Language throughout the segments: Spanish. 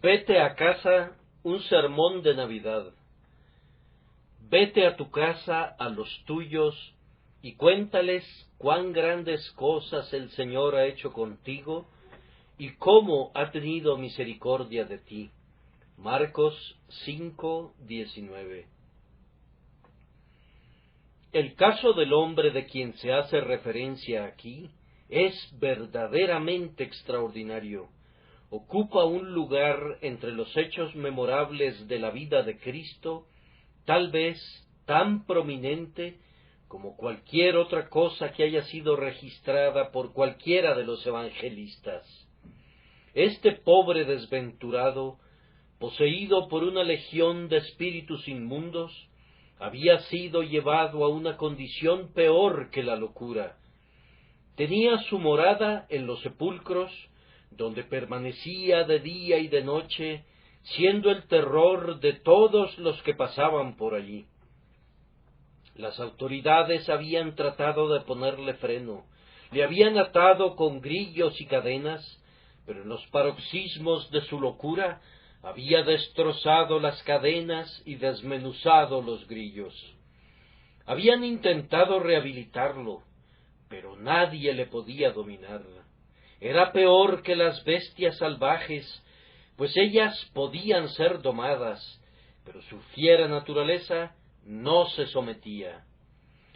Vete a casa, un sermón de Navidad. Vete a tu casa, a los tuyos, y cuéntales cuán grandes cosas el Señor ha hecho contigo, y cómo ha tenido misericordia de ti. Marcos 5:19. El caso del hombre de quien se hace referencia aquí es verdaderamente extraordinario. Ocupa un lugar entre los hechos memorables de la vida de Cristo, tal vez tan prominente como cualquier otra cosa que haya sido registrada por cualquiera de los evangelistas. Este pobre desventurado, poseído por una legión de espíritus inmundos, había sido llevado a una condición peor que la locura. Tenía su morada en los sepulcros, donde permanecía de día y de noche, siendo el terror de todos los que pasaban por allí. Las autoridades habían tratado de ponerle freno, le habían atado con grillos y cadenas, pero en los paroxismos de su locura había destrozado las cadenas y desmenuzado los grillos. Habían intentado rehabilitarlo, pero nadie le podía dominar. Era peor que las bestias salvajes, pues ellas podían ser domadas, pero su fiera naturaleza no se sometía.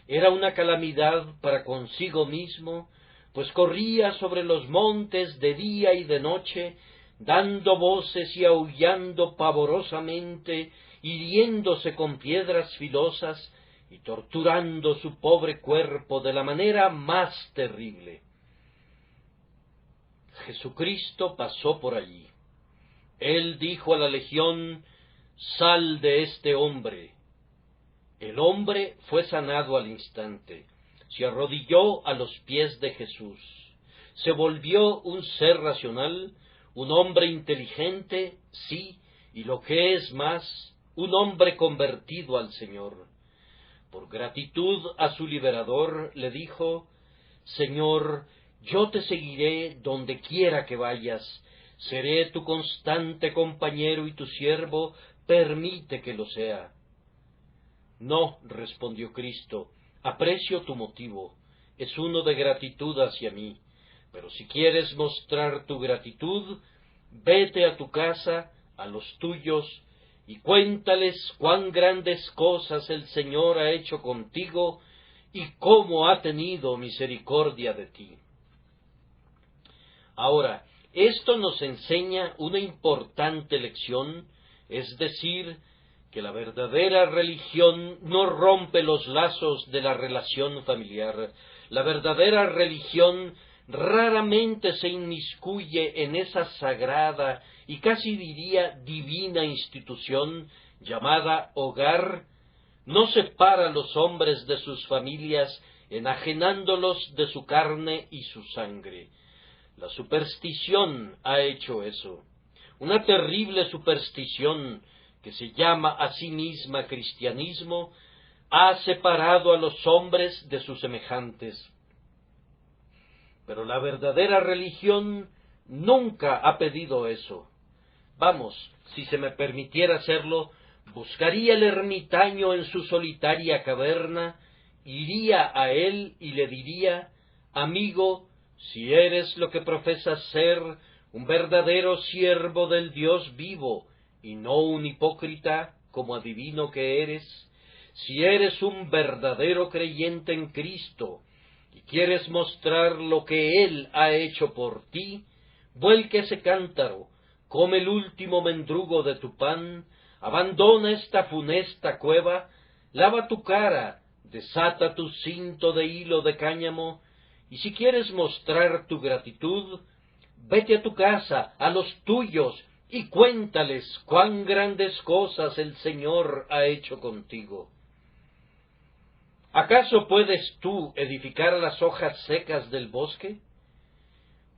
Era una calamidad para consigo mismo, pues corría sobre los montes de día y de noche, dando voces y aullando pavorosamente, hiriéndose con piedras filosas y torturando su pobre cuerpo de la manera más terrible. Jesucristo pasó por allí. Él dijo a la legión: «Sal de este hombre». El hombre fue sanado al instante. Se arrodilló a los pies de Jesús. Se volvió un ser racional, un hombre inteligente, sí, y lo que es más, un hombre convertido al Señor. Por gratitud a su liberador, le dijo: «Señor, yo te seguiré donde quiera que vayas, seré tu constante compañero y tu siervo, permite que lo sea». «No», respondió Cristo, «aprecio tu motivo, es uno de gratitud hacia mí, pero si quieres mostrar tu gratitud, vete a tu casa, a los tuyos, y cuéntales cuán grandes cosas el Señor ha hecho contigo y cómo ha tenido misericordia de ti». Ahora, esto nos enseña una importante lección, es decir, que la verdadera religión no rompe los lazos de la relación familiar. La verdadera religión raramente se inmiscuye en esa sagrada y casi diría divina institución llamada hogar. No separa a los hombres de sus familias, enajenándolos de su carne y su sangre. La superstición ha hecho eso. Una terrible superstición que se llama a sí misma cristianismo, ha separado a los hombres de sus semejantes. Pero la verdadera religión nunca ha pedido eso. Vamos, si se me permitiera hacerlo, buscaría el ermitaño en su solitaria caverna, iría a él y le diría: «Amigo, si eres lo que profesas ser, un verdadero siervo del Dios vivo, y no un hipócrita, como adivino que eres, si eres un verdadero creyente en Cristo, y quieres mostrar lo que Él ha hecho por ti, vuelque ese cántaro, come el último mendrugo de tu pan, abandona esta funesta cueva, lava tu cara, desata tu cinto de hilo de cáñamo, y si quieres mostrar tu gratitud, vete a tu casa, a los tuyos, y cuéntales cuán grandes cosas el Señor ha hecho contigo». ¿Acaso puedes tú edificar las hojas secas del bosque?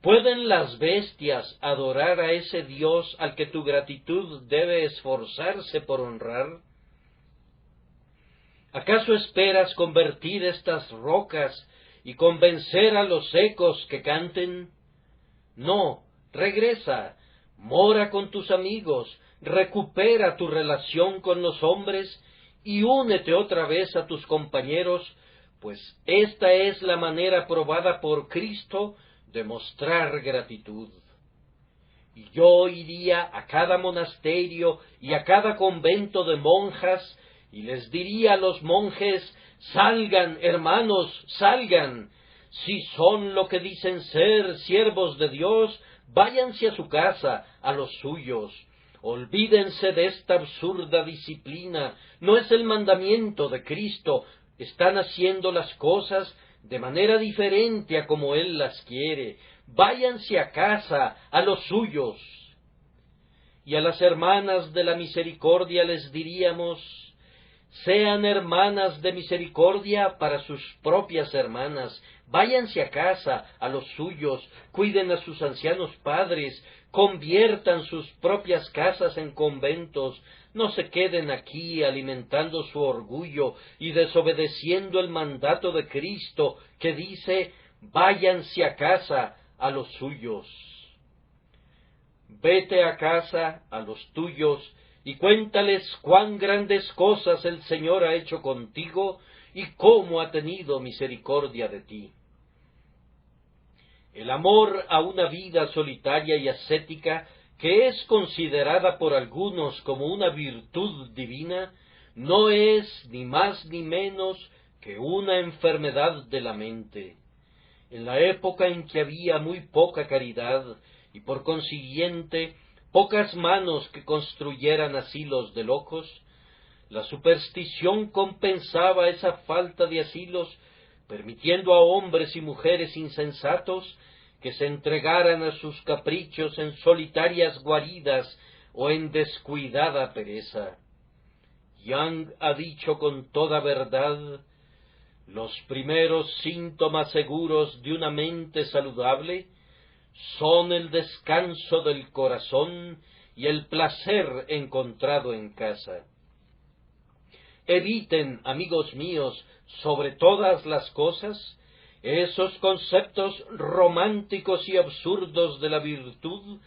¿Pueden las bestias adorar a ese Dios al que tu gratitud debe esforzarse por honrar? ¿Acaso esperas convertir estas rocas y convencer a los ecos que canten? No, regresa, Mora con tus amigos, recupera tu relación con los hombres y únete otra vez a tus compañeros, pues esta es la manera probada por Cristo de mostrar gratitud. Y yo iría a cada monasterio y a cada convento de monjas, y les diría a los monjes: salgan, hermanos, salgan. Si son lo que dicen ser, siervos de Dios, váyanse a su casa, a los suyos. Olvídense de esta absurda disciplina, no es el mandamiento de Cristo. Están haciendo las cosas de manera diferente a como Él las quiere. Váyanse a casa, a los suyos. Y a las hermanas de la misericordia les diríamos: sean hermanas de misericordia para sus propias hermanas, váyanse a casa, a los suyos, cuiden a sus ancianos padres, conviertan sus propias casas en conventos, no se queden aquí alimentando su orgullo y desobedeciendo el mandato de Cristo que dice: váyanse a casa, a los suyos. Vete a casa, a los tuyos, y cuéntales cuán grandes cosas el Señor ha hecho contigo y cómo ha tenido misericordia de ti. El amor a una vida solitaria y ascética, que es considerada por algunos como una virtud divina, no es ni más ni menos que una enfermedad de la mente. En la época en que había muy poca caridad, y por consiguiente pocas manos que construyeran asilos de locos, la superstición compensaba esa falta de asilos, permitiendo a hombres y mujeres insensatos que se entregaran a sus caprichos en solitarias guaridas o en descuidada pereza. Young ha dicho con toda verdad: los primeros síntomas seguros de una mente saludable son el descanso del corazón y el placer encontrado en casa. Eviten, amigos míos, sobre todas las cosas, esos conceptos románticos y absurdos de la virtud,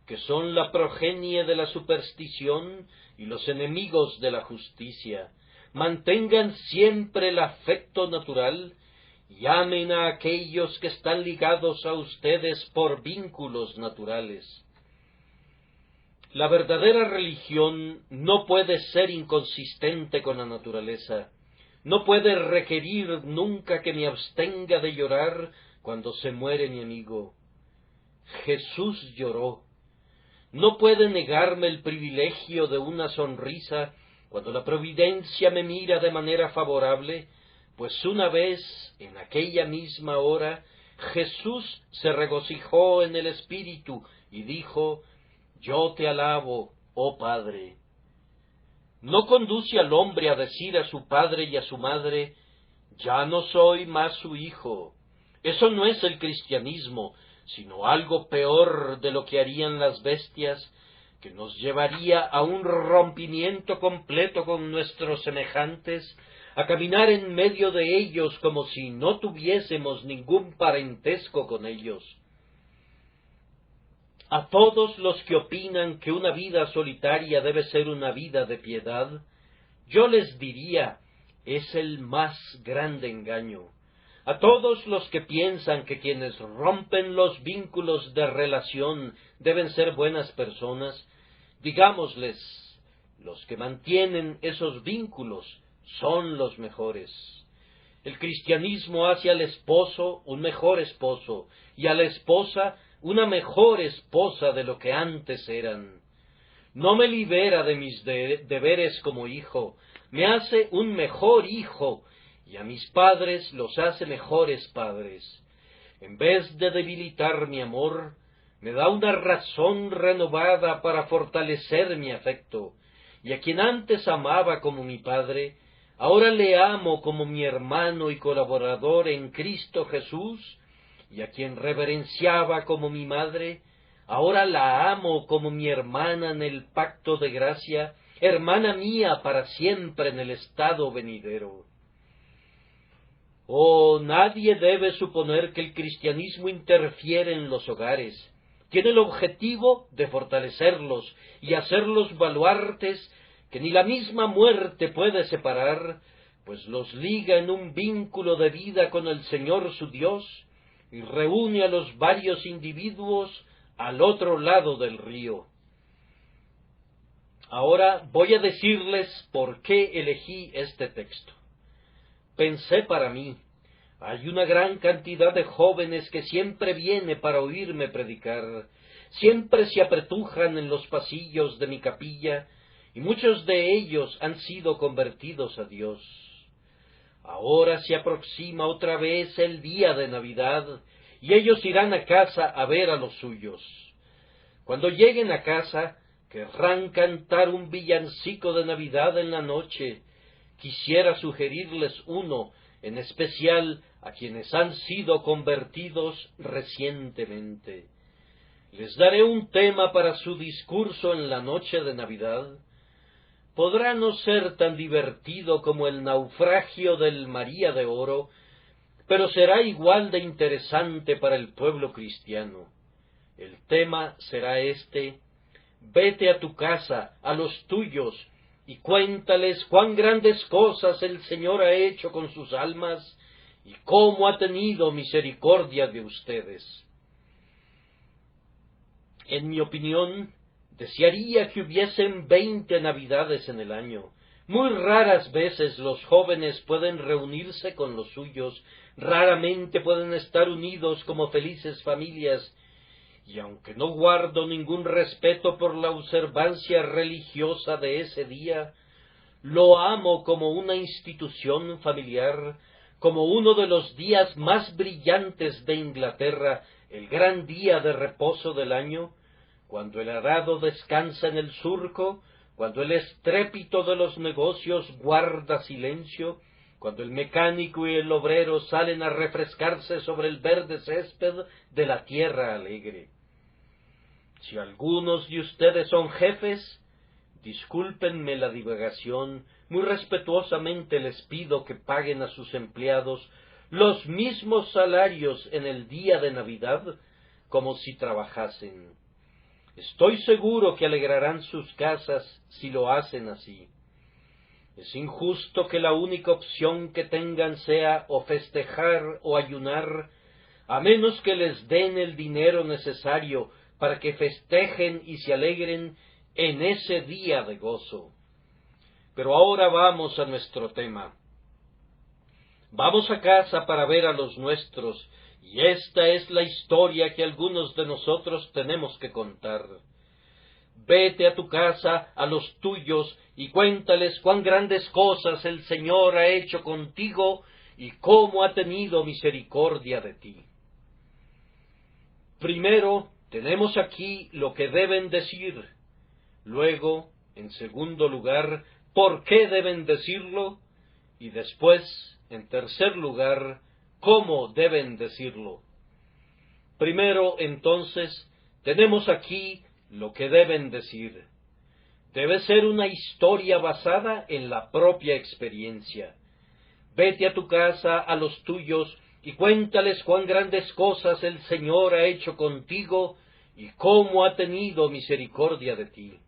que son la progenie de la superstición y los enemigos de la justicia. Mantengan siempre el afecto natural, y amen a aquellos que están ligados a ustedes por vínculos naturales. La verdadera religión no puede ser inconsistente con la naturaleza, no puede requerir nunca que me abstenga de llorar cuando se muere mi amigo. Jesús lloró. No puede negarme el privilegio de una sonrisa cuando la providencia me mira de manera favorable, pues una vez, en aquella misma hora, Jesús se regocijó en el Espíritu y dijo: yo te alabo, oh Padre. No conduce al hombre a decir a su padre y a su madre: ya no soy más su hijo. Eso no es el cristianismo, sino algo peor de lo que harían las bestias, que nos llevaría a un rompimiento completo con nuestros semejantes, a caminar en medio de ellos como si no tuviésemos ningún parentesco con ellos. A todos los que opinan que una vida solitaria debe ser una vida de piedad, yo les diría: es el más grande engaño. A todos los que piensan que quienes rompen los vínculos de relación deben ser buenas personas, digámosles: los que mantienen esos vínculos son los mejores. El cristianismo hace al esposo un mejor esposo y a la esposa una mejor esposa de lo que antes eran. No me libera de mis deberes como hijo, me hace un mejor hijo, y a mis padres los hace mejores padres. En vez de debilitar mi amor, me da una razón renovada para fortalecer mi afecto, y a quien antes amaba como mi padre, ahora le amo como mi hermano y colaborador en Cristo Jesús, y a quien reverenciaba como mi madre, ahora la amo como mi hermana en el pacto de gracia, hermana mía para siempre en el estado venidero. Oh, nadie debe suponer que el cristianismo interfiere en los hogares, tiene el objetivo de fortalecerlos y hacerlos baluartes que ni la misma muerte puede separar, pues los liga en un vínculo de vida con el Señor su Dios y reúne a los varios individuos al otro lado del río. Ahora voy a decirles por qué elegí este texto. Pensé para mí, hay una gran cantidad de jóvenes que siempre viene para oírme predicar, siempre se apretujan en los pasillos de mi capilla, y muchos de ellos han sido convertidos a Dios. Ahora se aproxima otra vez el día de Navidad, y ellos irán a casa a ver a los suyos. Cuando lleguen a casa, querrán cantar un villancico de Navidad en la noche. Quisiera sugerirles uno, en especial a quienes han sido convertidos recientemente. Les daré un tema para su discurso en la noche de Navidad. Podrá no ser tan divertido como el naufragio del María de Oro, pero será igual de interesante para el pueblo cristiano. El tema será este: vete a tu casa, a los tuyos, y cuéntales cuán grandes cosas el Señor ha hecho con sus almas y cómo ha tenido misericordia de ustedes. En mi opinión, desearía que hubiesen 20 Navidades en el año. Muy raras veces los jóvenes pueden reunirse con los suyos, raramente pueden estar unidos como felices familias, y aunque no guardo ningún respeto por la observancia religiosa de ese día, lo amo como una institución familiar, como uno de los días más brillantes de Inglaterra, el gran día de reposo del año, cuando el arado descansa en el surco, cuando el estrépito de los negocios guarda silencio, cuando el mecánico y el obrero salen a refrescarse sobre el verde césped de la tierra alegre. Si algunos de ustedes son jefes, discúlpenme la divagación, muy respetuosamente les pido que paguen a sus empleados los mismos salarios en el día de Navidad como si trabajasen. Estoy seguro que alegrarán sus casas si lo hacen así. Es injusto que la única opción que tengan sea o festejar o ayunar, a menos que les den el dinero necesario para que festejen y se alegren en ese día de gozo. Pero ahora vamos a nuestro tema. Vamos a casa para ver a los nuestros, y esta es la historia que algunos de nosotros tenemos que contar. Vete a tu casa, a los tuyos, y cuéntales cuán grandes cosas el Señor ha hecho contigo y cómo ha tenido misericordia de ti. Primero, tenemos aquí lo que deben decir. Luego, en segundo lugar, por qué deben decirlo. Y después, en tercer lugar, cómo deben decirlo. Primero, entonces, tenemos aquí lo que deben decir. Debe ser una historia basada en la propia experiencia. Vete a tu casa, a los tuyos, y cuéntales cuán grandes cosas el Señor ha hecho contigo y cómo ha tenido misericordia de ti.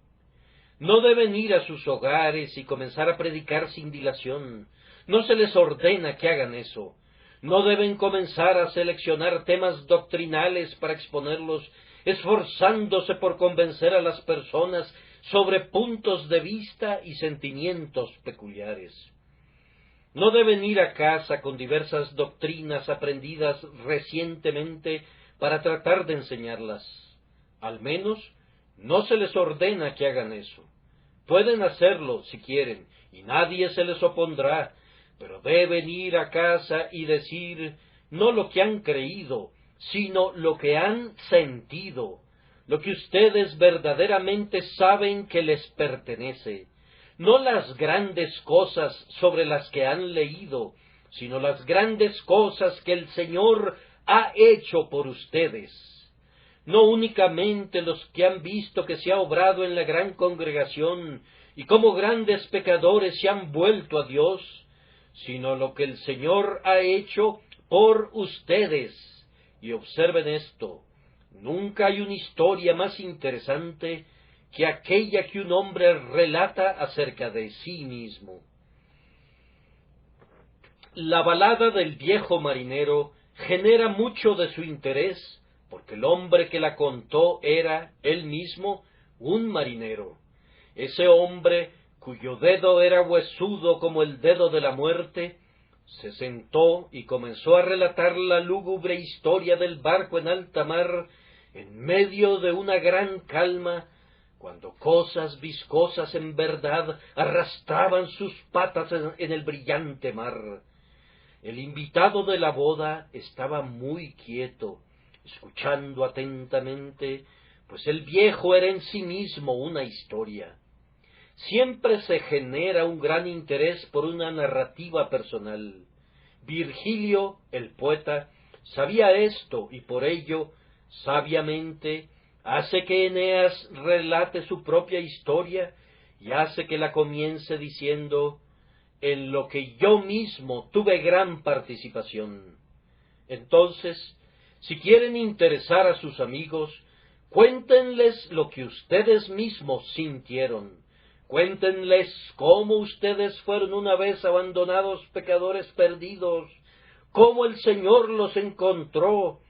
No deben ir a sus hogares y comenzar a predicar sin dilación. No se les ordena que hagan eso. No deben comenzar a seleccionar temas doctrinales para exponerlos, esforzándose por convencer a las personas sobre puntos de vista y sentimientos peculiares. No deben ir a casa con diversas doctrinas aprendidas recientemente para tratar de enseñarlas. Al menos, no se les ordena que hagan eso. Pueden hacerlo si quieren, y nadie se les opondrá, pero deben ir a casa y decir no lo que han creído, sino lo que han sentido, lo que ustedes verdaderamente saben que les pertenece, no las grandes cosas sobre las que han leído, sino las grandes cosas que el Señor ha hecho por ustedes. No únicamente los que han visto que se ha obrado en la gran congregación y cómo grandes pecadores se han vuelto a Dios, sino lo que el Señor ha hecho por ustedes. Y observen esto, Nunca hay una historia más interesante que aquella que un hombre relata acerca de sí mismo. La balada del viejo marinero genera mucho de su interés, porque el hombre que la contó era, él mismo, un marinero. Ese hombre, cuyo dedo era huesudo como el dedo de la muerte, se sentó y comenzó a relatar la lúgubre historia del barco en alta mar, en medio de una gran calma, cuando cosas viscosas en verdad arrastraban sus patas en el brillante mar. El invitado de la boda estaba muy quieto, escuchando atentamente, pues el viejo era en sí mismo una historia. Siempre se genera un gran interés por una narrativa personal. Virgilio, el poeta, sabía esto y por ello, sabiamente, hace que Eneas relate su propia historia y hace que la comience diciendo: en lo que yo mismo tuve gran participación. Entonces, si quieren interesar a sus amigos, cuéntenles lo que ustedes mismos sintieron. Cuéntenles cómo ustedes fueron una vez abandonados pecadores perdidos, cómo el Señor los encontró,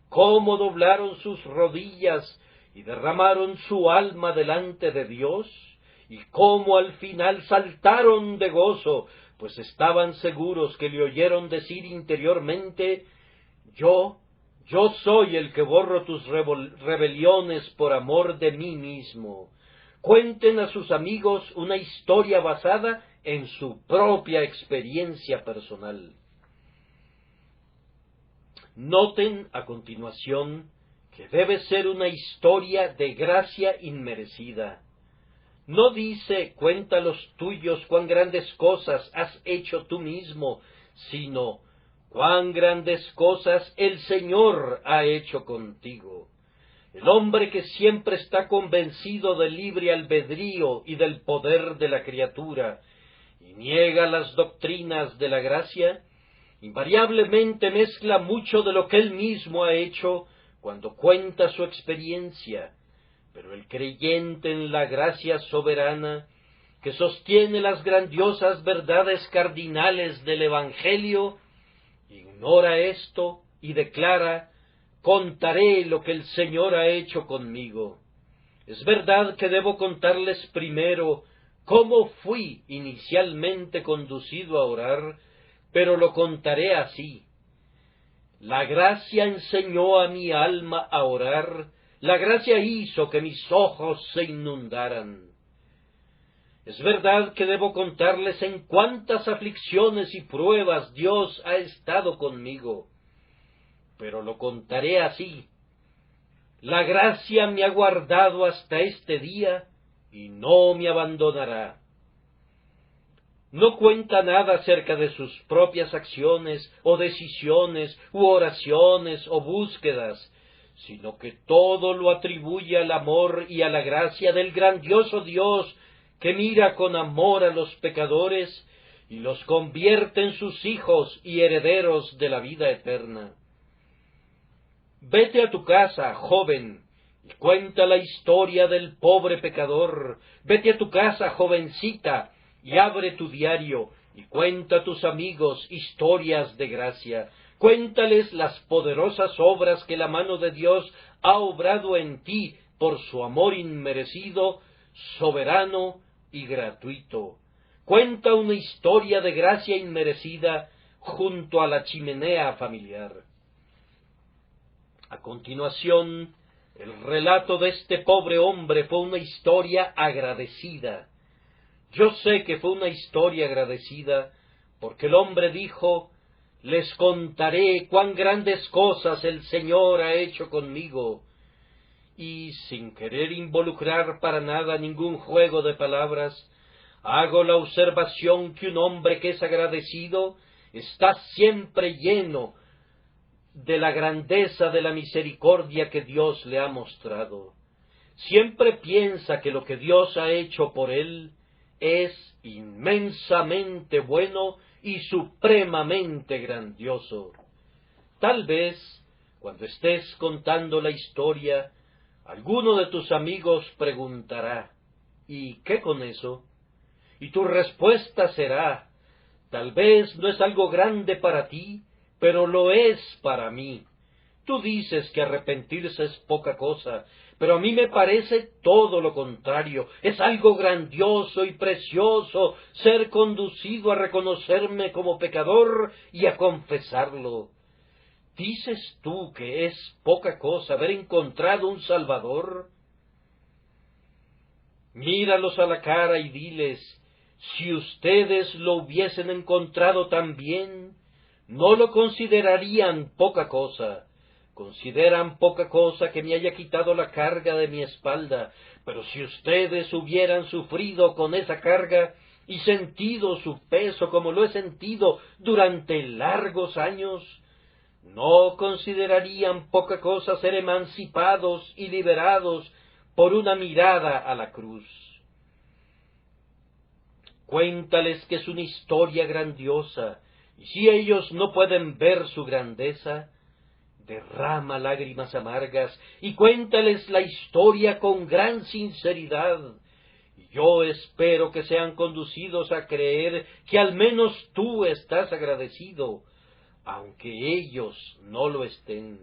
cómo doblaron sus rodillas y derramaron su alma delante de Dios, y cómo al final saltaron de gozo, pues estaban seguros que le oyeron decir interiormente: yo soy el que borro tus rebeliones por amor de mí mismo. Cuenten a sus amigos una historia basada en su propia experiencia personal. Noten a continuación que debe ser una historia de gracia inmerecida. No dice: cuenta los tuyos cuán grandes cosas has hecho tú mismo, sino: cuán grandes cosas el Señor ha hecho contigo. El hombre que siempre está convencido del libre albedrío y del poder de la criatura, y niega las doctrinas de la gracia, invariablemente mezcla mucho de lo que él mismo ha hecho cuando cuenta su experiencia. Pero el creyente en la gracia soberana, que sostiene las grandiosas verdades cardinales del Evangelio, ignora esto y declara: contaré lo que el Señor ha hecho conmigo. Es verdad que debo contarles primero cómo fui inicialmente conducido a orar, pero lo contaré así: la gracia enseñó a mi alma a orar, la gracia hizo que mis ojos se inundaran. Es verdad que debo contarles en cuántas aflicciones y pruebas Dios ha estado conmigo, pero lo contaré así: la gracia me ha guardado hasta este día y no me abandonará. No cuenta nada acerca de sus propias acciones o decisiones u oraciones o búsquedas, sino que todo lo atribuye al amor y a la gracia del grandioso Dios, que mira con amor a los pecadores y los convierte en sus hijos y herederos de la vida eterna. Vete a tu casa, joven, y cuenta la historia del pobre pecador. Vete a tu casa, jovencita, y abre tu diario, y cuenta a tus amigos historias de gracia. Cuéntales las poderosas obras que la mano de Dios ha obrado en ti por su amor inmerecido, soberano y gratuito. Cuenta una historia de gracia inmerecida junto a la chimenea familiar. A continuación, el relato de este pobre hombre fue una historia agradecida. Yo sé que fue una historia agradecida, porque el hombre dijo: les contaré cuán grandes cosas el Señor ha hecho conmigo. Y, sin querer involucrar para nada ningún juego de palabras, hago la observación que un hombre que es agradecido está siempre lleno de la grandeza de la misericordia que Dios le ha mostrado. Siempre piensa que lo que Dios ha hecho por él es inmensamente bueno y supremamente grandioso. Tal vez Cuando estés contando la historia, alguno de tus amigos preguntará, ¿y qué con eso? Y tu respuesta será, tal vez no es algo grande para ti, pero lo es para mí. Tú dices que arrepentirse es poca cosa, pero a mí me parece todo lo contrario. Es algo grandioso y precioso ser conducido a reconocerme como pecador y a confesarlo. ¿Dices tú que es poca cosa haber encontrado un Salvador? Míralos a la cara y diles, si ustedes lo hubiesen encontrado también, no lo considerarían poca cosa. Consideran poca cosa que me haya quitado la carga de mi espalda, pero si ustedes hubieran sufrido con esa carga y sentido su peso como lo he sentido durante largos años, no considerarían poca cosa ser emancipados y liberados por una mirada a la cruz. Cuéntales que es una historia grandiosa, y si ellos no pueden ver su grandeza, derrama lágrimas amargas y cuéntales la historia con gran sinceridad. Yo espero que sean conducidos a creer que al menos tú estás agradecido, aunque ellos no lo estén.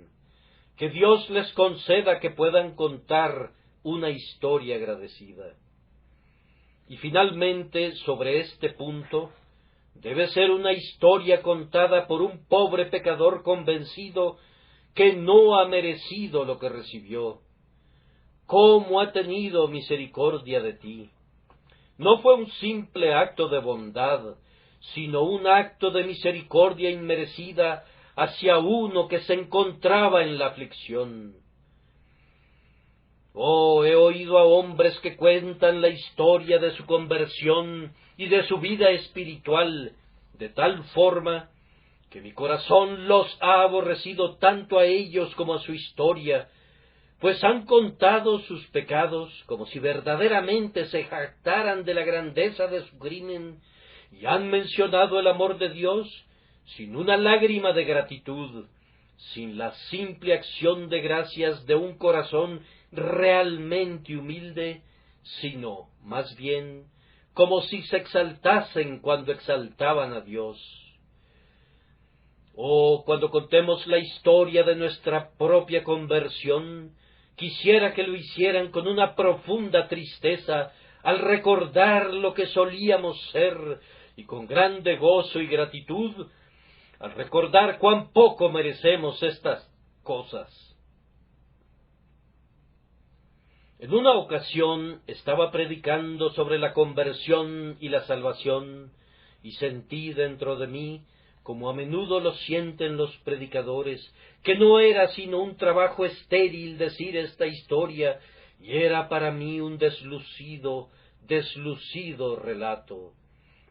Que Dios les conceda que puedan contar una historia agradecida. Y finalmente, sobre este punto, debe ser una historia contada por un pobre pecador convencido que no ha merecido lo que recibió. ¿Cómo ha tenido misericordia de ti? No fue un simple acto de bondad, sino un acto de misericordia inmerecida hacia uno que se encontraba en la aflicción. Oh, he oído a hombres que cuentan la historia de su conversión y de su vida espiritual, de tal forma que mi corazón los ha aborrecido tanto a ellos como a su historia, pues han contado sus pecados como si verdaderamente se jactaran de la grandeza de su crimen, y han mencionado el amor de Dios sin una lágrima de gratitud, sin la simple acción de gracias de un corazón realmente humilde, sino, más bien, como si se exaltasen cuando exaltaban a Dios. Oh, cuando contemos la historia de nuestra propia conversión, quisiera que lo hicieran con una profunda tristeza al recordar lo que solíamos ser, y con grande gozo y gratitud al recordar cuán poco merecemos estas cosas. En una ocasión estaba predicando sobre la conversión y la salvación, y sentí dentro de mí, como a menudo lo sienten los predicadores, que no era sino un trabajo estéril decir esta historia, y era para mí un deslucido relato.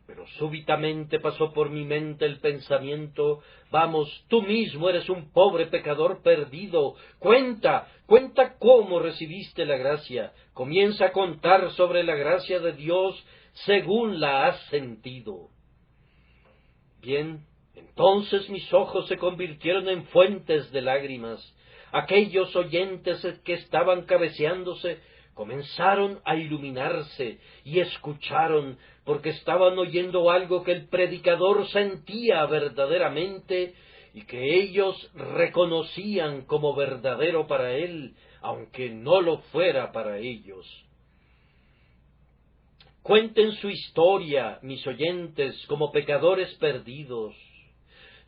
Pero súbitamente pasó por mi mente el pensamiento, vamos, tú mismo eres un pobre pecador perdido, cuenta cómo recibiste la gracia, comienza a contar sobre la gracia de Dios según la has sentido. Bien, entonces mis ojos se convirtieron en fuentes de lágrimas. Aquellos oyentes que estaban cabeceándose comenzaron a iluminarse y escucharon, porque estaban oyendo algo que el predicador sentía verdaderamente y que ellos reconocían como verdadero para él, aunque no lo fuera para ellos. Cuenten su historia, mis oyentes, como pecadores perdidos.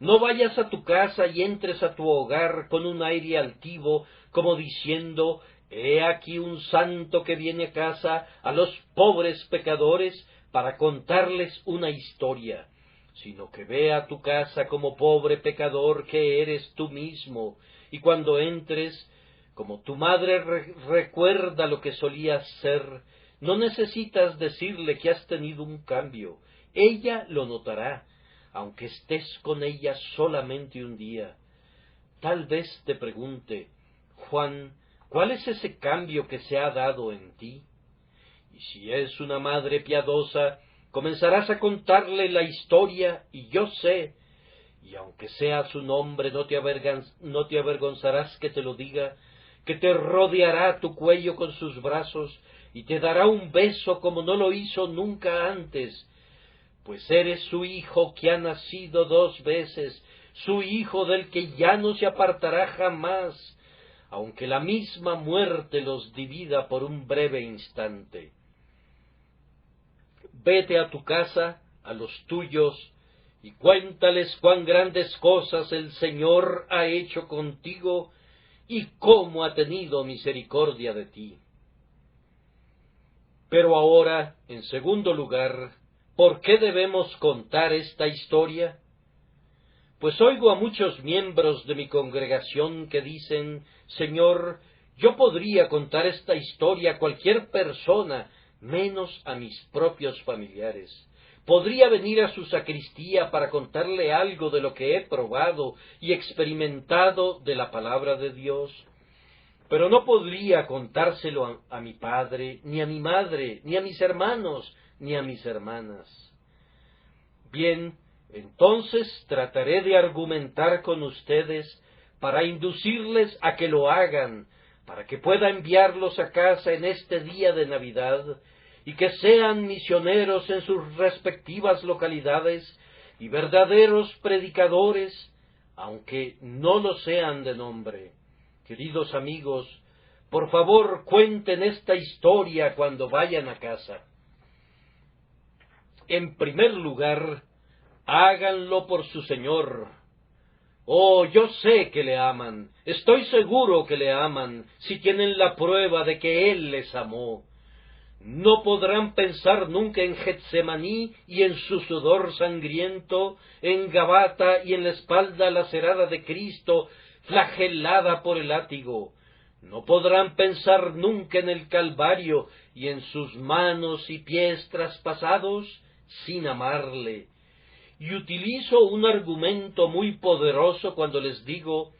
No vayas a tu casa y entres a tu hogar con un aire altivo, como diciendo, he aquí un santo que viene a casa a los pobres pecadores para contarles una historia, sino que ve a tu casa como pobre pecador que eres tú mismo, y cuando entres, como tu madre recuerda lo que solías ser, no necesitas decirle que has tenido un cambio, ella lo notará, aunque estés con ella solamente un día. Tal vez te pregunte, Juan, ¿cuál es ese cambio que se ha dado en ti? Y si es una madre piadosa, comenzarás a contarle la historia, y yo sé y aunque sea su nombre, no te avergonzarás que te lo diga, que te rodeará tu cuello con sus brazos, y te dará un beso como no lo hizo nunca antes, pues eres su hijo que ha nacido 2 veces, su hijo del que ya no se apartará jamás, aunque la misma muerte los divida por un breve instante. Vete a tu casa, a los tuyos, y cuéntales cuán grandes cosas el Señor ha hecho contigo y cómo ha tenido misericordia de ti. Pero ahora, en segundo lugar, ¿por qué debemos contar esta historia? Pues oigo a muchos miembros de mi congregación que dicen, Señor, yo podría contar esta historia a cualquier persona, menos a mis propios familiares. Podría venir a su sacristía para contarle algo de lo que he probado y experimentado de la palabra de Dios, pero no podría contárselo a mi padre, ni a mi madre, ni a mis hermanos, ni a mis hermanas. Bien, entonces trataré de argumentar con ustedes para inducirles a que lo hagan, para que pueda enviarlos a casa en este día de Navidad, y que sean misioneros en sus respectivas localidades y verdaderos predicadores, aunque no lo sean de nombre. Queridos amigos, por favor cuenten esta historia cuando vayan a casa. En primer lugar, háganlo por su Señor. Oh, yo sé que le aman, estoy seguro que le aman, si tienen la prueba de que Él les amó. No podrán pensar nunca en Getsemaní y en su sudor sangriento, en Gabata y en la espalda lacerada de Cristo, flagelada por el látigo. No podrán pensar nunca en el Calvario y en sus manos y pies traspasados sin amarle. Y utilizo un argumento muy poderoso cuando les digo,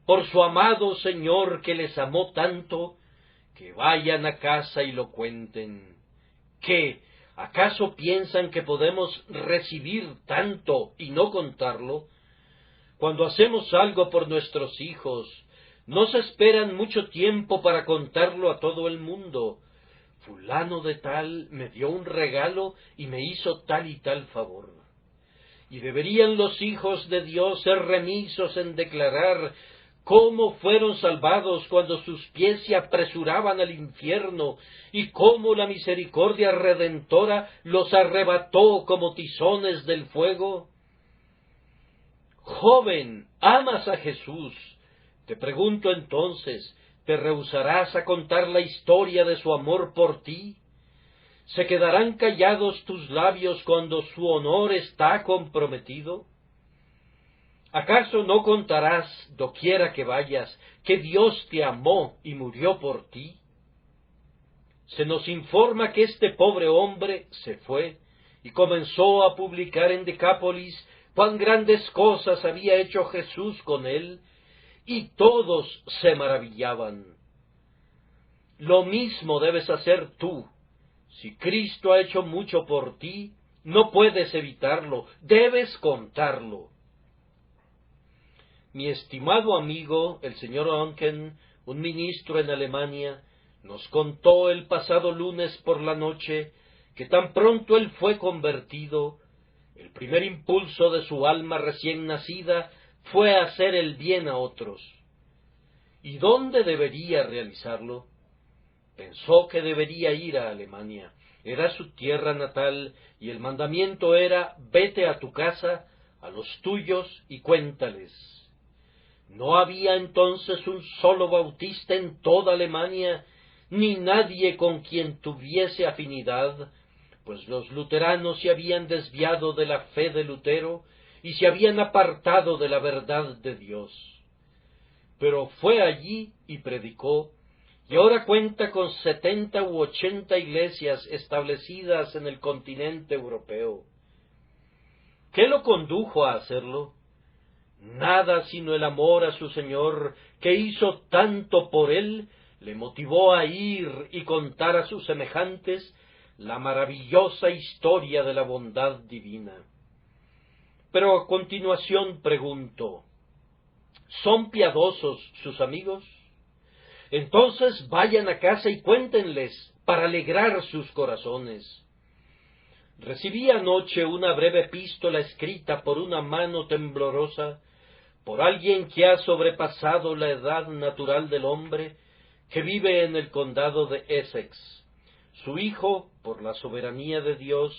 por su amado Señor que les amó tanto, que vayan a casa y lo cuenten. ¿Qué? ¿Acaso piensan que podemos recibir tanto y no contarlo? Cuando hacemos algo por nuestros hijos, no se esperan mucho tiempo para contarlo a todo el mundo. Fulano de tal me dio un regalo y me hizo tal y tal favor. Y deberían los hijos de Dios ser remisos en declarar cómo fueron salvados cuando sus pies se apresuraban al infierno, y cómo la misericordia redentora los arrebató como tizones del fuego. Joven, ¿amas a Jesús? Te pregunto entonces, ¿te rehusarás a contar la historia de su amor por ti? ¿Se quedarán callados tus labios cuando su honor está comprometido? ¿Acaso no contarás, doquiera que vayas, que Dios te amó y murió por ti? Se nos informa que este pobre hombre se fue y comenzó a publicar en Decápolis cuán grandes cosas había hecho Jesús con él, y todos se maravillaban. Lo mismo debes hacer tú. Si Cristo ha hecho mucho por ti, no puedes evitarlo, debes contarlo. Mi estimado amigo, el señor Onken, un ministro en Alemania, nos contó el pasado lunes por la noche que tan pronto él fue convertido, el primer impulso de su alma recién nacida fue hacer el bien a otros. ¿Y dónde debería realizarlo? Pensó que debería ir a Alemania. Era su tierra natal, y el mandamiento era, vete a tu casa, a los tuyos, y cuéntales. ¿No había entonces un solo bautista en toda Alemania, ni nadie con quien tuviese afinidad? Pues los luteranos se habían desviado de la fe de Lutero, y se habían apartado de la verdad de Dios. Pero fue allí y predicó, y ahora cuenta con 70 u 80 iglesias establecidas en el continente europeo. ¿Qué lo condujo a hacerlo? Nada sino el amor a su Señor, que hizo tanto por él, le motivó a ir y contar a sus semejantes la maravillosa historia de la bondad divina. Pero a continuación pregunto, ¿son piadosos sus amigos? Entonces vayan a casa y cuéntenles para alegrar sus corazones. Recibí anoche una breve epístola escrita por una mano temblorosa, por alguien que ha sobrepasado la edad natural del hombre, que vive en el condado de Essex. Su hijo, por la soberanía de Dios,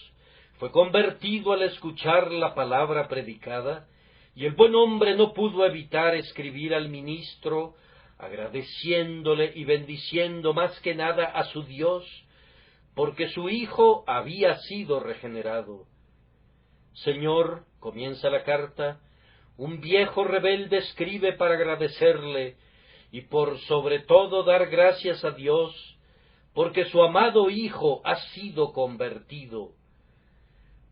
fue convertido al escuchar la palabra predicada, y el buen hombre no pudo evitar escribir al ministro, agradeciéndole y bendiciendo más que nada a su Dios, porque su hijo había sido regenerado. Señor, comienza la carta, un viejo rebelde escribe para agradecerle y por sobre todo dar gracias a Dios, porque su amado hijo ha sido convertido.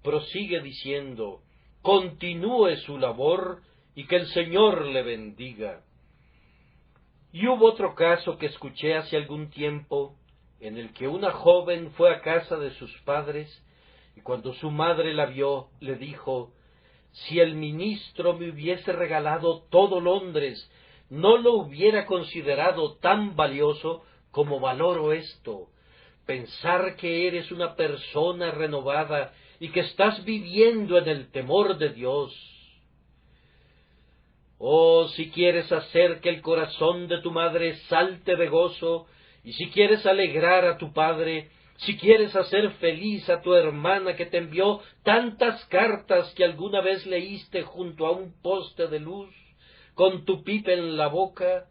Prosigue diciendo, continúe su labor y que el Señor le bendiga. Y hubo otro caso que escuché hace algún tiempo, en el que una joven fue a casa de sus padres, y cuando su madre la vio, le dijo, si el ministro me hubiese regalado todo Londres, no lo hubiera considerado tan valioso como valoro esto. Pensar que eres una persona renovada y que estás viviendo en el temor de Dios. Oh, si quieres hacer que el corazón de tu madre salte de gozo, y si quieres alegrar a tu padre, si quieres hacer feliz a tu hermana que te envió tantas cartas que alguna vez leíste junto a un poste de luz, con tu pipa en la boca,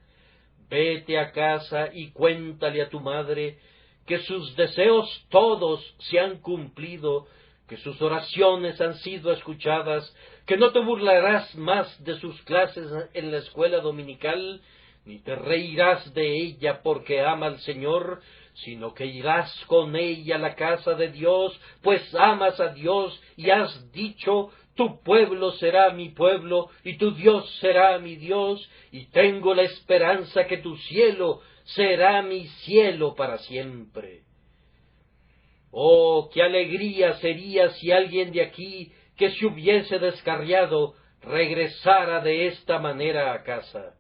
vete a casa y cuéntale a tu madre que sus deseos todos se han cumplido, que sus oraciones han sido escuchadas, que no te burlarás más de sus clases en la escuela dominical, ni te reirás de ella porque ama al Señor, sino que irás con ella a la casa de Dios, pues amas a Dios y has dicho, tu pueblo será mi pueblo y tu Dios será mi Dios, y tengo la esperanza que tu cielo será mi cielo para siempre. Oh, qué alegría sería si alguien de aquí que se hubiese descarriado regresara de esta manera a casa.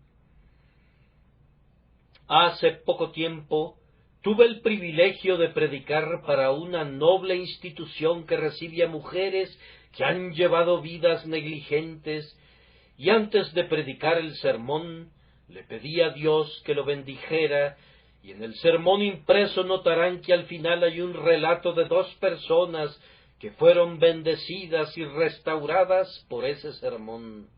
Hace poco tiempo tuve el privilegio de predicar para una noble institución que recibe a mujeres que han llevado vidas negligentes, y antes de predicar el sermón le pedí a Dios que lo bendijera, y en el sermón impreso notarán que al final hay un relato de 2 personas que fueron bendecidas y restauradas por ese sermón.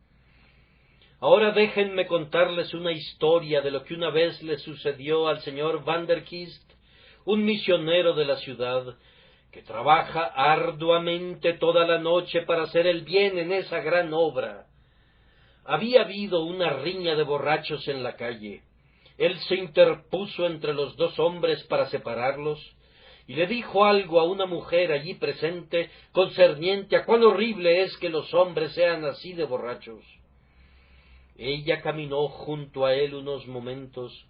Ahora déjenme contarles una historia de lo que una vez le sucedió al señor Vanderkist, un misionero de la ciudad, que trabaja arduamente toda la noche para hacer el bien en esa gran obra. Había habido una riña de borrachos en la calle. Él se interpuso entre los 2 hombres para separarlos, y le dijo algo a una mujer allí presente concerniente a cuán horrible es que los hombres sean así de borrachos. Ella caminó junto a él unos momentos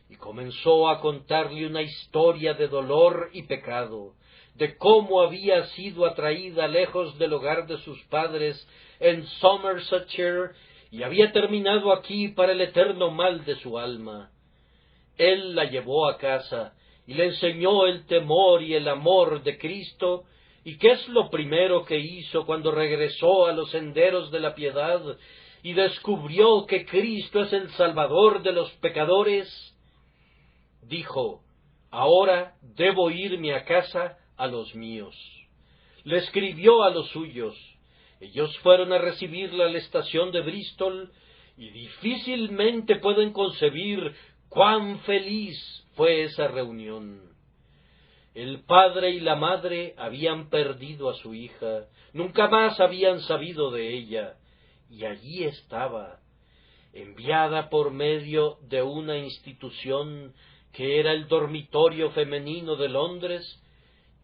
y comenzó a contarle una historia de dolor y pecado, de cómo había sido atraída lejos del hogar de sus padres en Somersetshire y había terminado aquí para el eterno mal de su alma. Él la llevó a casa y le enseñó el temor y el amor de Cristo. ¿Y qué es lo primero que hizo cuando regresó a los senderos de la piedad y descubrió que Cristo es el Salvador de los pecadores? Dijo, ahora debo irme a casa a los míos. Le escribió a los suyos. Ellos fueron a recibirla a la estación de Bristol, y difícilmente pueden concebir cuán feliz fue esa reunión. El padre y la madre habían perdido a su hija, nunca más habían sabido de ella, y allí estaba, enviada por medio de una institución que era el dormitorio femenino de Londres,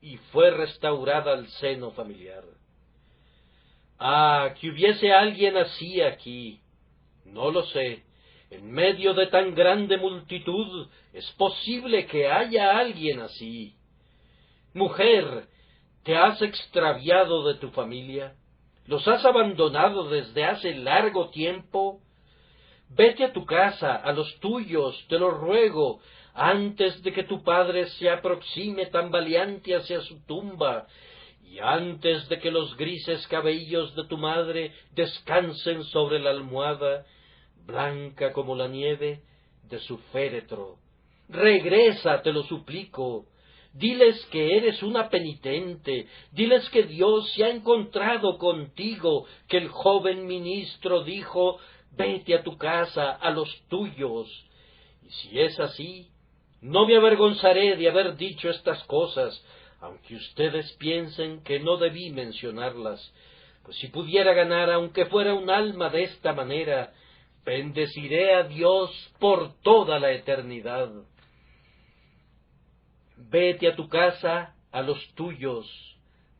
y fue restaurada al seno familiar. Ah, que hubiese alguien así aquí. No lo sé. En medio de tan grande multitud es posible que haya alguien así. Mujer, ¿te has extraviado de tu familia? ¿Los has abandonado desde hace largo tiempo? Vete a tu casa, a los tuyos, te lo ruego, antes de que tu padre se aproxime tambaleante hacia su tumba, y antes de que los grises cabellos de tu madre descansen sobre la almohada, blanca como la nieve, de su féretro. Regresa, te lo suplico. Diles que eres una penitente, diles que Dios se ha encontrado contigo, que el joven ministro dijo, vete a tu casa, a los tuyos. Y si es así, no me avergonzaré de haber dicho estas cosas, aunque ustedes piensen que no debí mencionarlas, pues si pudiera ganar aunque fuera un alma de esta manera, bendeciré a Dios por toda la eternidad. Vete a tu casa, a los tuyos,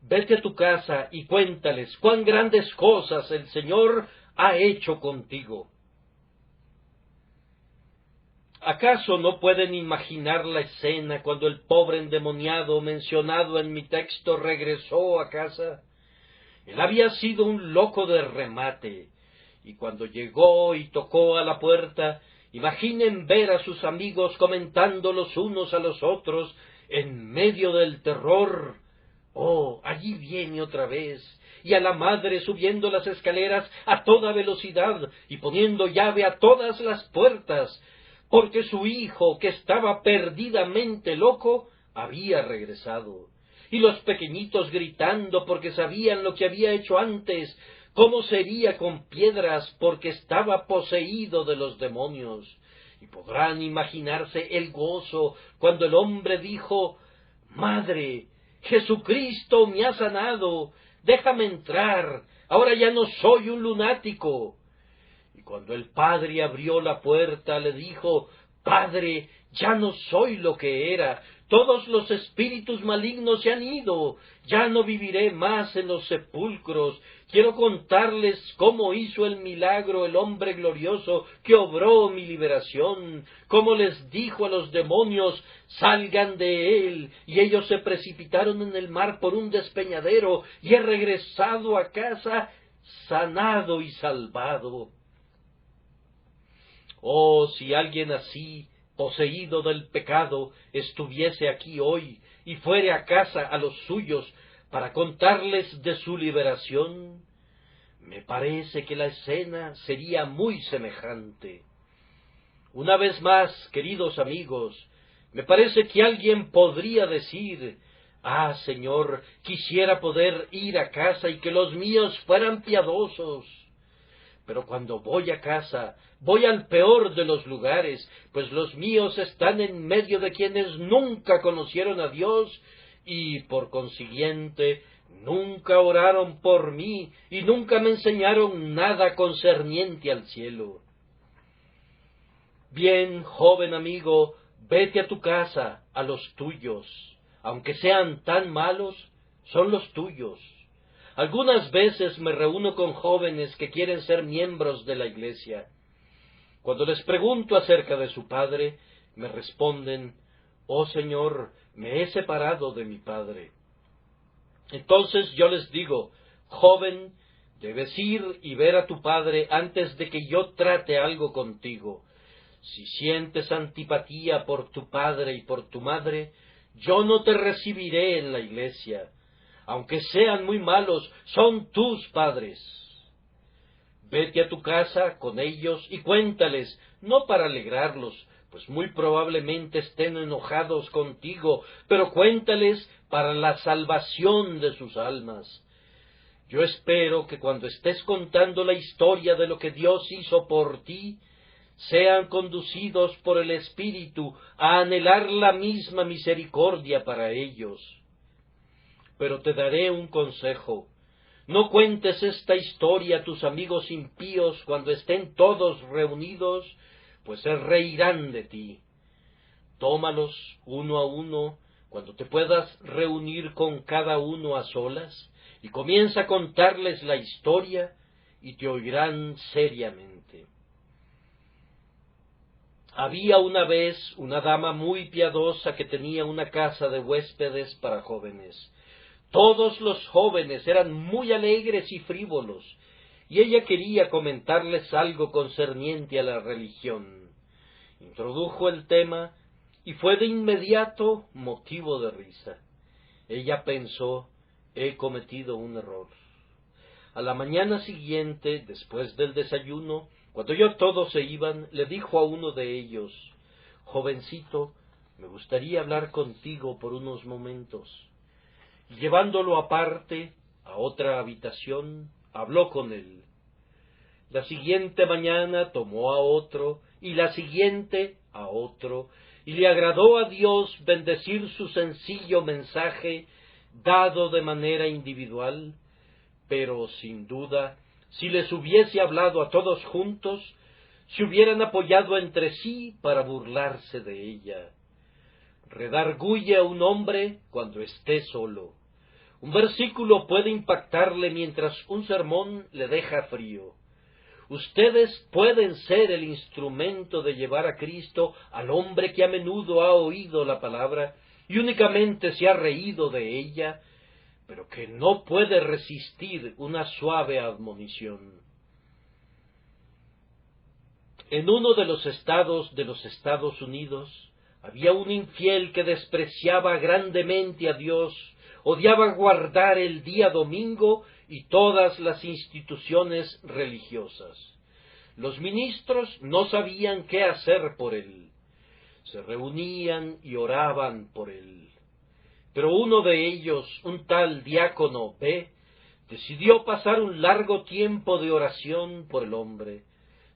vete a tu casa y cuéntales cuán grandes cosas el Señor ha hecho contigo. ¿Acaso no pueden imaginar la escena cuando el pobre endemoniado mencionado en mi texto regresó a casa? Él había sido un loco de remate, y cuando llegó y tocó a la puerta, imaginen ver a sus amigos comentando los unos a los otros, en medio del terror, «Oh, allí viene otra vez», y a la madre subiendo las escaleras a toda velocidad y poniendo llave a todas las puertas, porque su hijo, que estaba perdidamente loco, había regresado. Y los pequeñitos gritando porque sabían lo que había hecho antes, cómo sería con piedras porque estaba poseído de los demonios. Y podrán imaginarse el gozo cuando el hombre dijo, «Madre, Jesucristo me ha sanado, déjame entrar, ahora ya no soy un lunático». Y cuando el padre abrió la puerta, le dijo, «Padre, ya no soy lo que era, todos los espíritus malignos se han ido, ya no viviré más en los sepulcros, quiero contarles cómo hizo el milagro el hombre glorioso que obró mi liberación, cómo les dijo a los demonios, salgan de él, y ellos se precipitaron en el mar por un despeñadero, y he regresado a casa sanado y salvado». Oh, si alguien así, poseído del pecado, estuviese aquí hoy y fuere a casa a los suyos para contarles de su liberación, me parece que la escena sería muy semejante. Una vez más, queridos amigos, me parece que alguien podría decir, «Ah, Señor, quisiera poder ir a casa y que los míos fueran piadosos». Pero cuando voy a casa, voy al peor de los lugares, pues los míos están en medio de quienes nunca conocieron a Dios y, por consiguiente, nunca oraron por mí y nunca me enseñaron nada concerniente al cielo. Bien, joven amigo, vete a tu casa, a los tuyos. Aunque sean tan malos, son los tuyos. Algunas veces me reúno con jóvenes que quieren ser miembros de la iglesia. Cuando les pregunto acerca de su padre, me responden, «Oh Señor, me he separado de mi padre». Entonces yo les digo, «Joven, debes ir y ver a tu padre antes de que yo trate algo contigo. Si sientes antipatía por tu padre y por tu madre, yo no te recibiré en la iglesia. Aunque sean muy malos, son tus padres. Vete a tu casa con ellos y cuéntales, no para alegrarlos, pues muy probablemente estén enojados contigo, pero cuéntales para la salvación de sus almas. Yo espero que cuando estés contando la historia de lo que Dios hizo por ti, sean conducidos por el Espíritu a anhelar la misma misericordia para ellos. Pero te daré un consejo. No cuentes esta historia a tus amigos impíos cuando estén todos reunidos, pues se reirán de ti. Tómalos uno a uno cuando te puedas reunir con cada uno a solas, y comienza a contarles la historia, y te oirán seriamente. Había una vez una dama muy piadosa que tenía una casa de huéspedes para jóvenes. Todos los jóvenes eran muy alegres y frívolos, y ella quería comentarles algo concerniente a la religión. Introdujo el tema y fue de inmediato motivo de risa. Ella pensó: he cometido un error. A la mañana siguiente, después del desayuno, cuando ya todos se iban, le dijo a uno de ellos: jovencito, me gustaría hablar contigo por unos momentos. Y llevándolo aparte, a otra habitación, habló con él. La siguiente mañana tomó a otro, y la siguiente a otro, y le agradó a Dios bendecir su sencillo mensaje, dado de manera individual, pero sin duda, si les hubiese hablado a todos juntos, se hubieran apoyado entre sí para burlarse de ella. Redarguye a un hombre cuando esté solo. Un versículo puede impactarle mientras un sermón le deja frío. Ustedes pueden ser el instrumento de llevar a Cristo al hombre que a menudo ha oído la palabra y únicamente se ha reído de ella, pero que no puede resistir una suave admonición. En uno de los estados de los Estados Unidos había un infiel que despreciaba grandemente a Dios, odiaba guardar el día domingo y todas las instituciones religiosas. Los ministros no sabían qué hacer por él. Se reunían y oraban por él. Pero uno de ellos, un tal diácono B., decidió pasar un largo tiempo de oración por el hombre.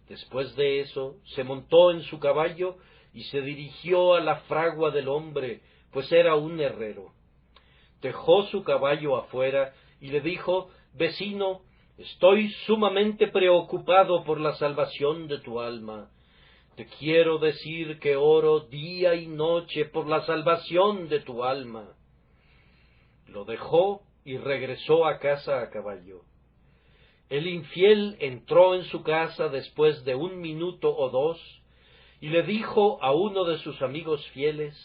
Después de eso, se montó en su caballo y se dirigió a la fragua del hombre, pues era un herrero. Dejó su caballo afuera y le dijo: vecino, estoy sumamente preocupado por la salvación de tu alma. Te quiero decir que oro día y noche por la salvación de tu alma. Lo dejó y regresó a casa a caballo. El infiel entró en su casa después de 1 minuto o 2 y le dijo a uno de sus amigos fieles: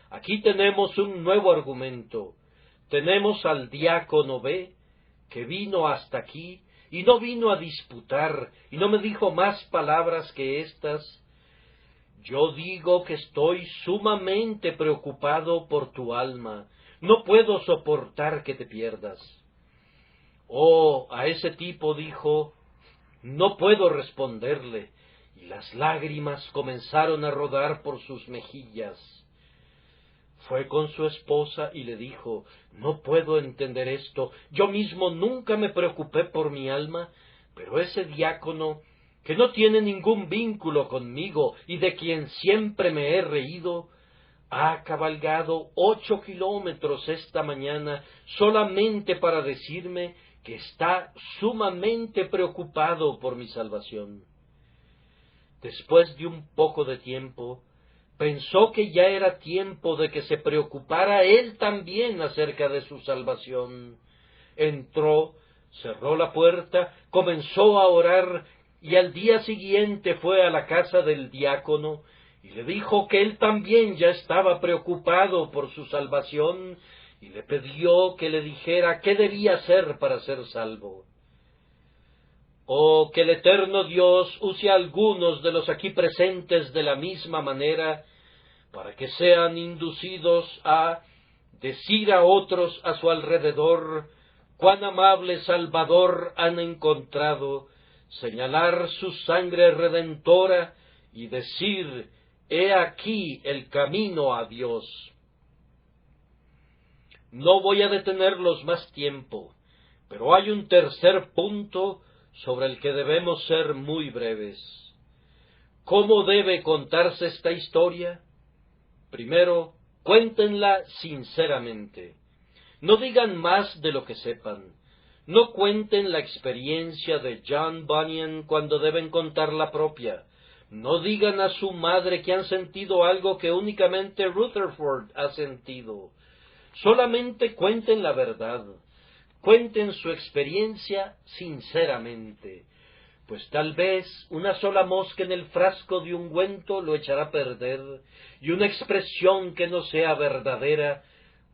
aquí tenemos un nuevo argumento. Tenemos al diácono B, que vino hasta aquí y no vino a disputar y no me dijo más palabras que estas. Yo digo que estoy sumamente preocupado por tu alma. No puedo soportar que te pierdas. Oh, a ese tipo dijo: no puedo responderle, y las lágrimas comenzaron a rodar por sus mejillas. Fue con su esposa y le dijo: no puedo entender esto, yo mismo nunca me preocupé por mi alma, pero ese diácono, que no tiene ningún vínculo conmigo y de quien siempre me he reído, ha cabalgado 8 kilómetros esta mañana solamente para decirme que está sumamente preocupado por mi salvación. Después de un poco de tiempo, pensó que ya era tiempo de que se preocupara él también acerca de su salvación. Entró, cerró la puerta, comenzó a orar, y al día siguiente fue a la casa del diácono y le dijo que él también ya estaba preocupado por su salvación y le pidió que le dijera qué debía hacer para ser salvo. Oh, que el eterno Dios use a algunos de los aquí presentes de la misma manera, para que sean inducidos a decir a otros a su alrededor cuán amable Salvador han encontrado, señalar su sangre redentora y decir: he aquí el camino a Dios. No voy a detenerlos más tiempo, pero hay un tercer punto sobre el que debemos ser muy breves. ¿Cómo debe contarse esta historia? Primero, cuéntenla sinceramente. No digan más de lo que sepan. No cuenten la experiencia de John Bunyan cuando deben contar la propia. No digan a su madre que han sentido algo que únicamente Rutherford ha sentido. Solamente cuenten la verdad. Cuenten su experiencia sinceramente, pues tal vez una sola mosca en el frasco de ungüento lo echará a perder, y una expresión que no sea verdadera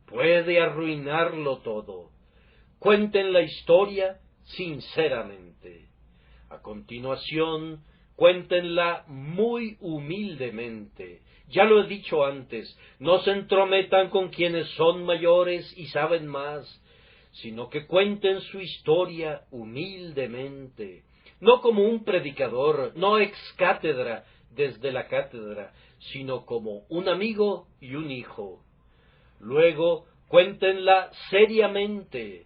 puede arruinarlo todo. Cuenten la historia sinceramente. A continuación, cuéntenla muy humildemente. Ya lo he dicho antes, no se entrometan con quienes son mayores y saben más, sino que cuenten su historia humildemente, no como un predicador, no ex cátedra desde la cátedra, sino como un amigo y un hijo. Luego, cuéntenla seriamente,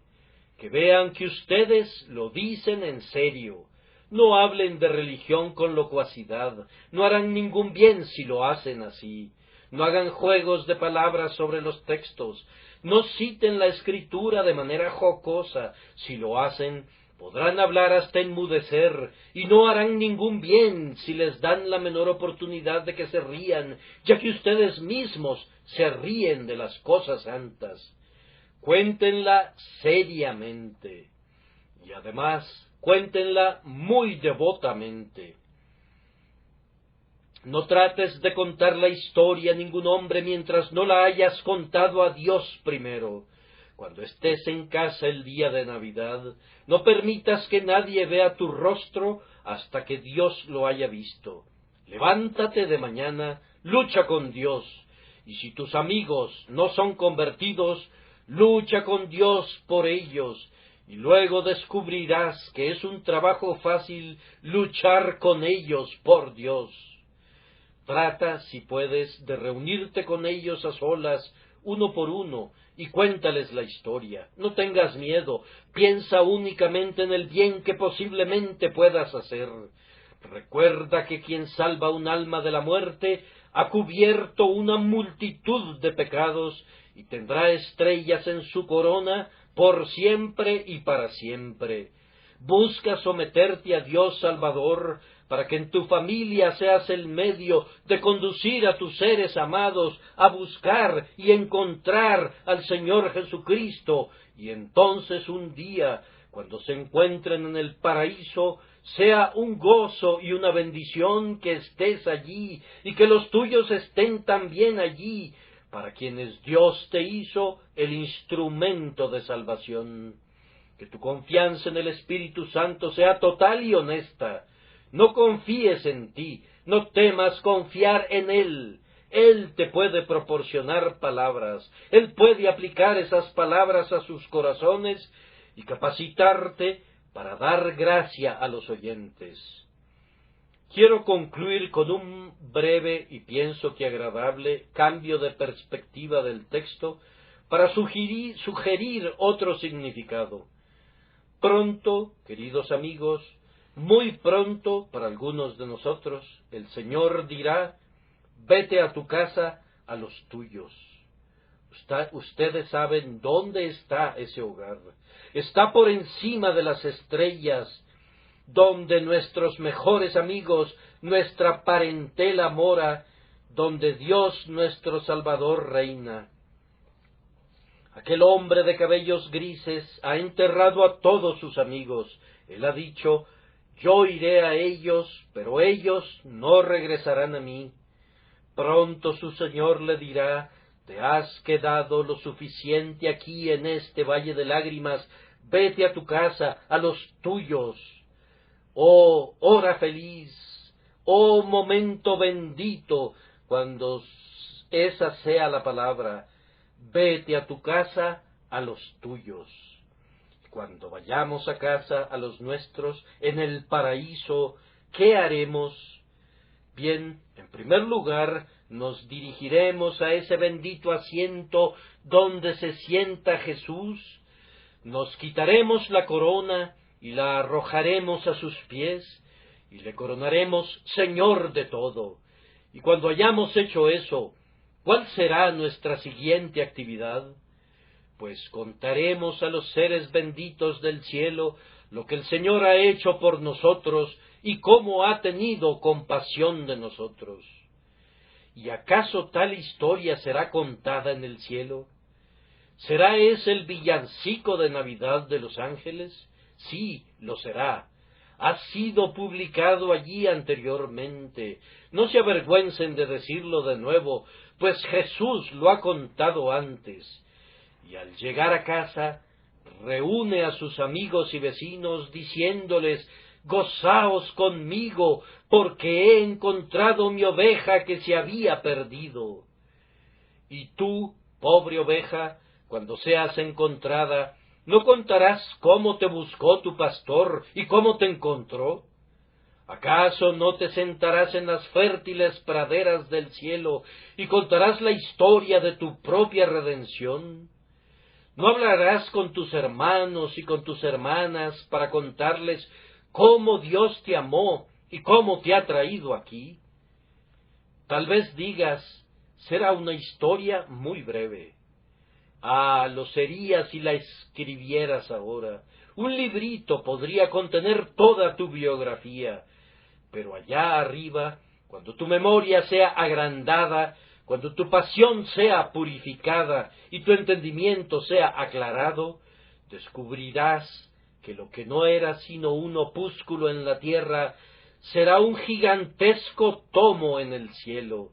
que vean que ustedes lo dicen en serio. No hablen de religión con locuacidad, no harán ningún bien si lo hacen así. No hagan juegos de palabras sobre los textos, no citen la escritura de manera jocosa. Si lo hacen, podrán hablar hasta enmudecer, y no harán ningún bien si les dan la menor oportunidad de que se rían, ya que ustedes mismos se ríen de las cosas santas. Cuéntenla seriamente, y además cuéntenla muy devotamente. No trates de contar la historia a ningún hombre mientras no la hayas contado a Dios primero. Cuando estés en casa el día de Navidad, no permitas que nadie vea tu rostro hasta que Dios lo haya visto. Levántate de mañana, lucha con Dios, y si tus amigos no son convertidos, lucha con Dios por ellos, y luego descubrirás que es un trabajo fácil luchar con ellos por Dios. Trata, si puedes, de reunirte con ellos a solas, uno por uno, y cuéntales la historia. No tengas miedo, piensa únicamente en el bien que posiblemente puedas hacer. Recuerda que quien salva un alma de la muerte ha cubierto una multitud de pecados y tendrá estrellas en su corona por siempre y para siempre. Busca someterte a Dios Salvador, para que en tu familia seas el medio de conducir a tus seres amados a buscar y encontrar al Señor Jesucristo, y entonces un día, cuando se encuentren en el paraíso, sea un gozo y una bendición que estés allí, y que los tuyos estén también allí, para quienes Dios te hizo el instrumento de salvación. Que tu confianza en el Espíritu Santo sea total y honesta. No confíes en ti, no temas confiar en Él. Él te puede proporcionar palabras, Él puede aplicar esas palabras a sus corazones y capacitarte para dar gracia a los oyentes. Quiero concluir con un breve y pienso que agradable cambio de perspectiva del texto para sugerir otro significado. Pronto, queridos amigos, muy pronto para algunos de nosotros, el Señor dirá: vete a tu casa, a los tuyos. Ustedes saben dónde está ese hogar. Está por encima de las estrellas, donde nuestros mejores amigos, nuestra parentela mora, donde Dios nuestro Salvador reina. Aquel hombre de cabellos grises ha enterrado a todos sus amigos. Él ha dicho: yo iré a ellos, pero ellos no regresarán a mí. Pronto su Señor le dirá: te has quedado lo suficiente aquí en este valle de lágrimas, vete a tu casa, a los tuyos. Oh, hora feliz, oh momento bendito, cuando esa sea la palabra: vete a tu casa, a los tuyos. Cuando vayamos a casa, a los nuestros, en el paraíso, ¿qué haremos? Bien, en primer lugar, nos dirigiremos a ese bendito asiento donde se sienta Jesús, nos quitaremos la corona y la arrojaremos a sus pies, y le coronaremos Señor de todo. Y cuando hayamos hecho eso, ¿cuál será nuestra siguiente actividad? Pues contaremos a los seres benditos del cielo lo que el Señor ha hecho por nosotros y cómo ha tenido compasión de nosotros. ¿Y acaso tal historia será contada en el cielo? ¿Será ese el villancico de Navidad de los ángeles? Sí, lo será. Ha sido publicado allí anteriormente. No se avergüencen de decirlo de nuevo, pues Jesús lo ha contado antes. y al llegar a casa reúne a sus amigos y vecinos diciéndoles: «Gozaos conmigo, porque he encontrado mi oveja que se había perdido». Y tú, pobre oveja, cuando seas encontrada, ¿no contarás cómo te buscó tu pastor y cómo te encontró? ¿Acaso no te sentarás en las fértiles praderas del cielo y contarás la historia de tu propia redención? ¿No hablarás con tus hermanos y con tus hermanas para contarles cómo Dios te amó y cómo te ha traído aquí? Tal vez digas: será una historia muy breve. Ah, lo sería si la escribieras ahora. Un librito podría contener toda tu biografía. Pero allá arriba, cuando tu memoria sea agrandada, cuando tu pasión sea purificada y tu entendimiento sea aclarado, descubrirás que lo que no era sino un opúsculo en la tierra será un gigantesco tomo en el cielo.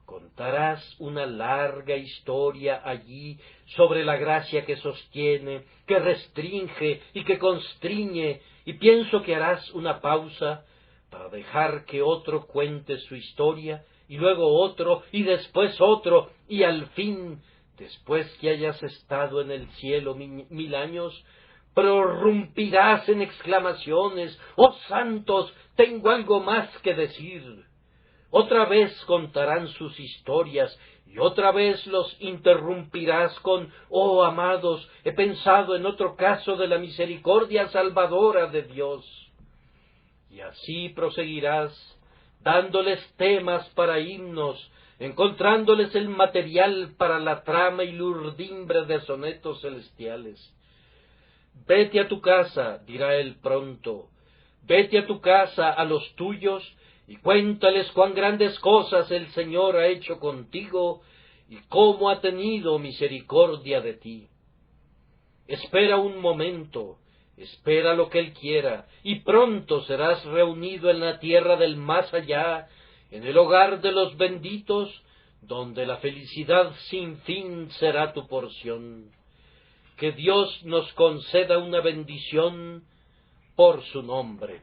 Contarás una larga historia allí sobre la gracia que sostiene, que restringe y que constriñe, y pienso que harás una pausa para dejar que otro cuente su historia, y luego otro, y después otro, y al fin, después que hayas estado en el cielo 1000 años, prorrumpirás en exclamaciones: «¡Oh santos, tengo algo más que decir!». Otra vez contarán sus historias, y otra vez los interrumpirás con: «Oh amados, he pensado en otro caso de la misericordia salvadora de Dios». Y así proseguirás, dándoles temas para himnos, encontrándoles el material para la trama y la urdimbre de sonetos celestiales. «Vete a tu casa», dirá él pronto, «vete a tu casa, a los tuyos, y cuéntales cuán grandes cosas el Señor ha hecho contigo y cómo ha tenido misericordia de ti». Espera un momento, espera lo que Él quiera, y pronto serás reunido en la tierra del más allá, en el hogar de los benditos, donde la felicidad sin fin será tu porción. Que Dios nos conceda una bendición por su nombre.